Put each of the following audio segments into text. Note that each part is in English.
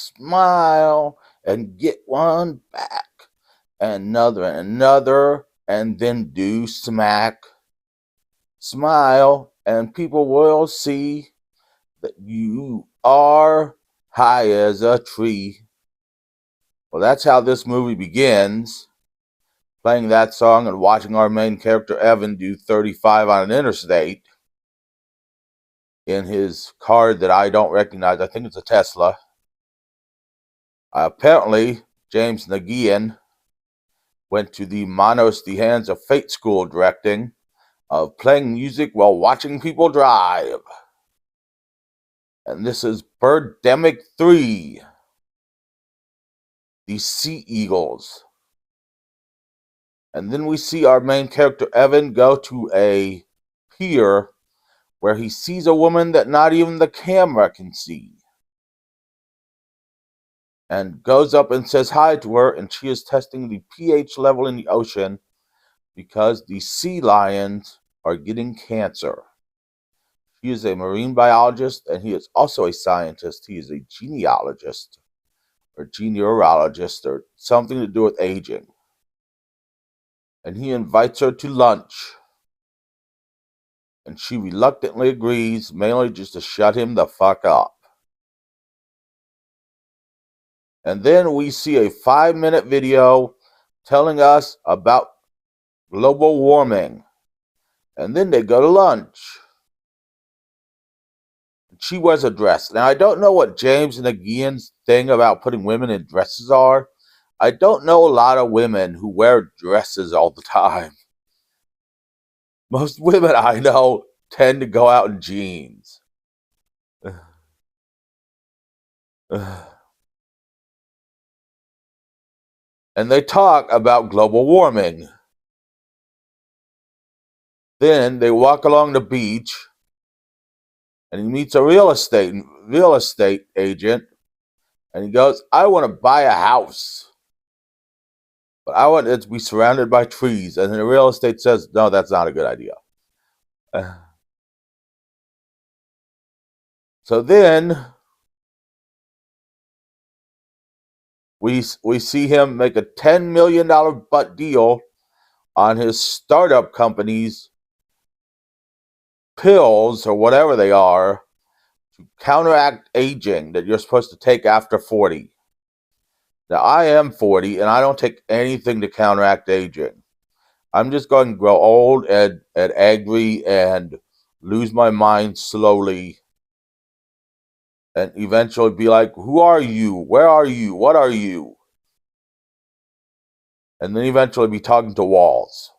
Smile and get one back. Another and another, and then do smack. Smile, and people will see that you are high as a tree. Well, that's how this movie begins. Playing that song and watching our main character Evan do 35 on an interstate in his car that I don't recognize. I think it's a Tesla. Apparently, James Nagian went to the Manos the Hands of Fate school directing of playing music while watching people drive. And this is Birdemic 3, the Sea Eagles. And then we see our main character Evan go to a pier where he sees a woman that not even the camera can see. And goes up and says hi to her, and she is testing the pH level in the ocean because the sea lions are getting cancer. He is a marine biologist, and he is also a scientist. He is a genealogist, or genealogist, or something to do with aging. And he invites her to lunch. And she reluctantly agrees, mainly just to shut him the fuck up. And then we see a 5-minute video telling us about global warming. And then they go to lunch. She wears a dress. Now, I don't know what James Nagian's thing about putting women in dresses are. I don't know a lot of women who wear dresses all the time. Most women I know tend to go out in jeans. And they talk about global warming. Then they walk along the beach, and he meets a real estate agent, and he goes, I want to buy a house, but I want it to be surrounded by trees. And then the real estate says, no, that's not a good idea. So then we see him make a $10 million butt deal on his startup company's pills, or whatever they are, to counteract aging that you're supposed to take after 40. Now, I am 40, and I don't take anything to counteract aging. I'm just going to grow old and angry and lose my mind slowly, and eventually be like, who are you? Where are you? What are you? And then eventually be talking to walls.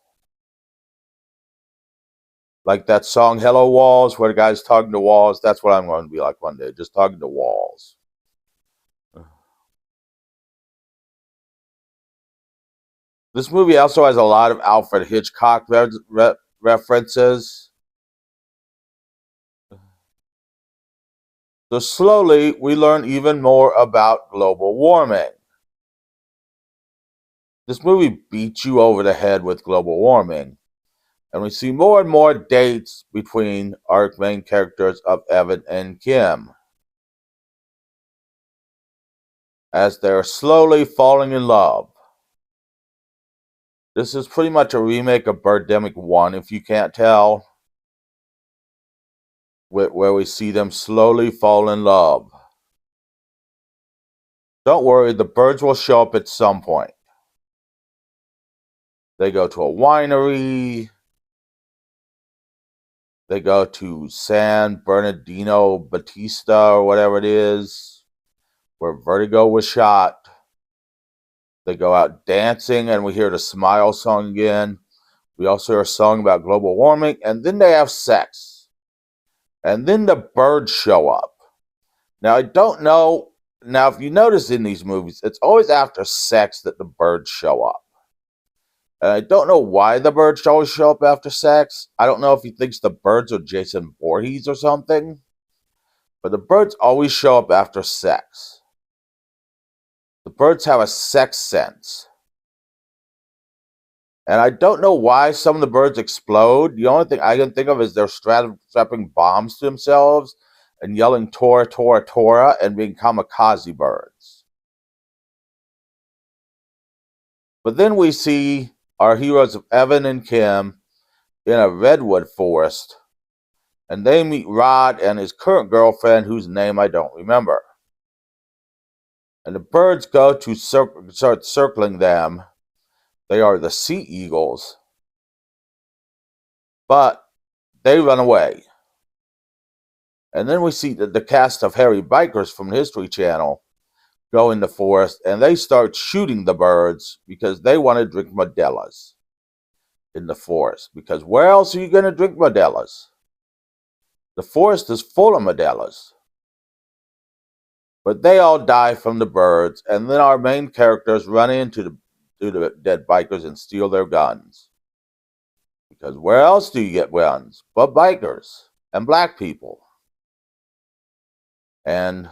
Like that song, Hello Walls, where the guy's talking to walls. That's what I'm going to be like one day, just talking to walls. This movie also has a lot of Alfred Hitchcock references. So slowly, we learn even more about global warming. This movie beats you over the head with global warming. And we see more and more dates between our main characters of Evan and Kim, as they're slowly falling in love. This is pretty much a remake of Birdemic 1, if you can't tell, where we see them slowly fall in love. Don't worry, the birds will show up at some point. They go to a winery. They go to San Bernardino Batista, or whatever it is, where Vertigo was shot. They go out dancing, and we hear the Smile song again. We also hear a song about global warming, and then they have sex. And then the birds show up. Now, I don't know. Now, if you notice in these movies, it's always after sex that the birds show up. And I don't know why the birds always show up after sex. I don't know if he thinks the birds are Jason Voorhees or something. But the birds always show up after sex. The birds have a sex sense. And I don't know why some of the birds explode. The only thing I can think of is they're strapping bombs to themselves. and yelling Tora, Tora, Tora, and being kamikaze birds. But then we see our heroes of Evan and Kim in a redwood forest, and they meet Rod and his current girlfriend, whose name I don't remember. And the birds go to start circling them. They are the sea eagles, but they run away. And then we see the cast of hairy bikers from the History Channel go in the forest, and they start shooting the birds because they want to drink Modelo's in the forest. Because where else are you going to drink Modelo's? The forest is full of Modelo's. But they all die from the birds, and then our main characters run into the dead bikers and steal their guns. Because where else do you get guns but bikers and black people? And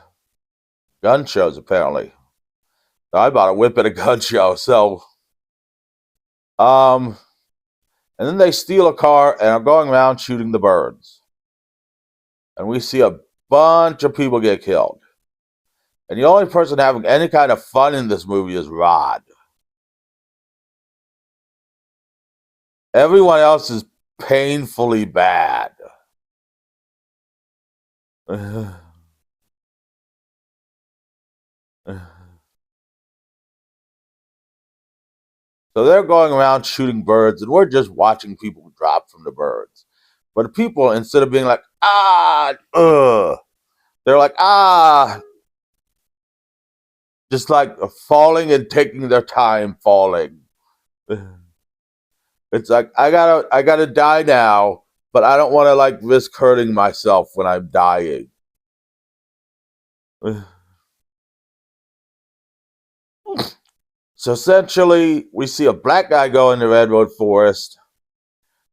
gun shows, apparently. I bought a whip at a gun show, so and then they steal a car and are going around shooting the birds. And we see a bunch of people get killed. And the only person having any kind of fun in this movie is Rod. Everyone else is painfully bad. So they're going around shooting birds, and we're just watching people drop from the birds. But the people, instead of being like, they're like, just like falling and taking their time falling. It's like, I gotta die now, but I don't want to like risk hurting myself when I'm dying. So essentially, we see a black guy go into redwood forest.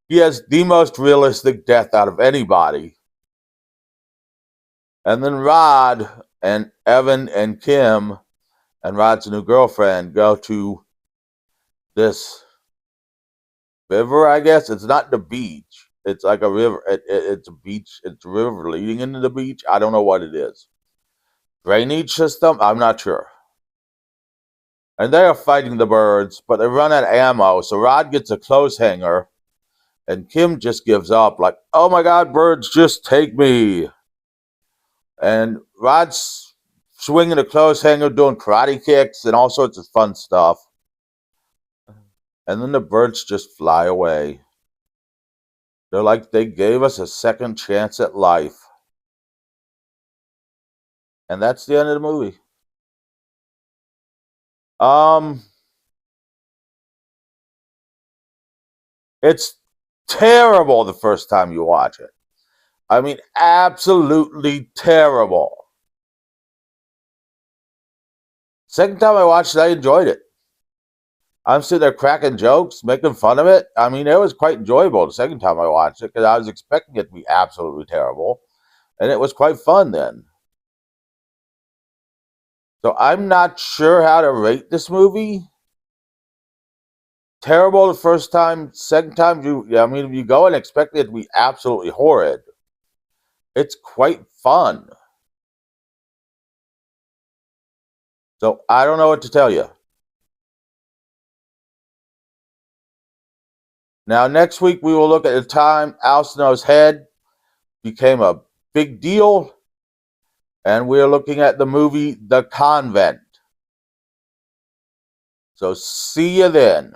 He has the most realistic death out of anybody. And then Rod and Evan and Kim and Rod's new girlfriend go to this river, I guess. It's not the beach. It's like a river. It's a beach. It's a river leading into the beach. I don't know what it is. Drainage system? I'm not sure. And they are fighting the birds, but they run out of ammo. So Rod gets a clothes hanger, and Kim just gives up, like, oh my God, birds, just take me. And Rod's swinging a clothes hanger, doing karate kicks and all sorts of fun stuff. And then the birds just fly away. They're like, they gave us a second chance at life. And that's the end of the movie. It's terrible the first time you watch it. I mean, absolutely terrible. Second time I watched it, I enjoyed it. I'm sitting there cracking jokes, making fun of it. I mean, it was quite enjoyable the second time I watched it because I was expecting it to be absolutely terrible. And it was quite fun then. So I'm not sure how to rate this movie. Terrible the first time. Second time, if you go and expect it to be absolutely horrid, it's quite fun. So I don't know what to tell you. Now, next week we will look at the time Al Snow's head became a big deal, and we're looking at the movie The Convent. So see you then.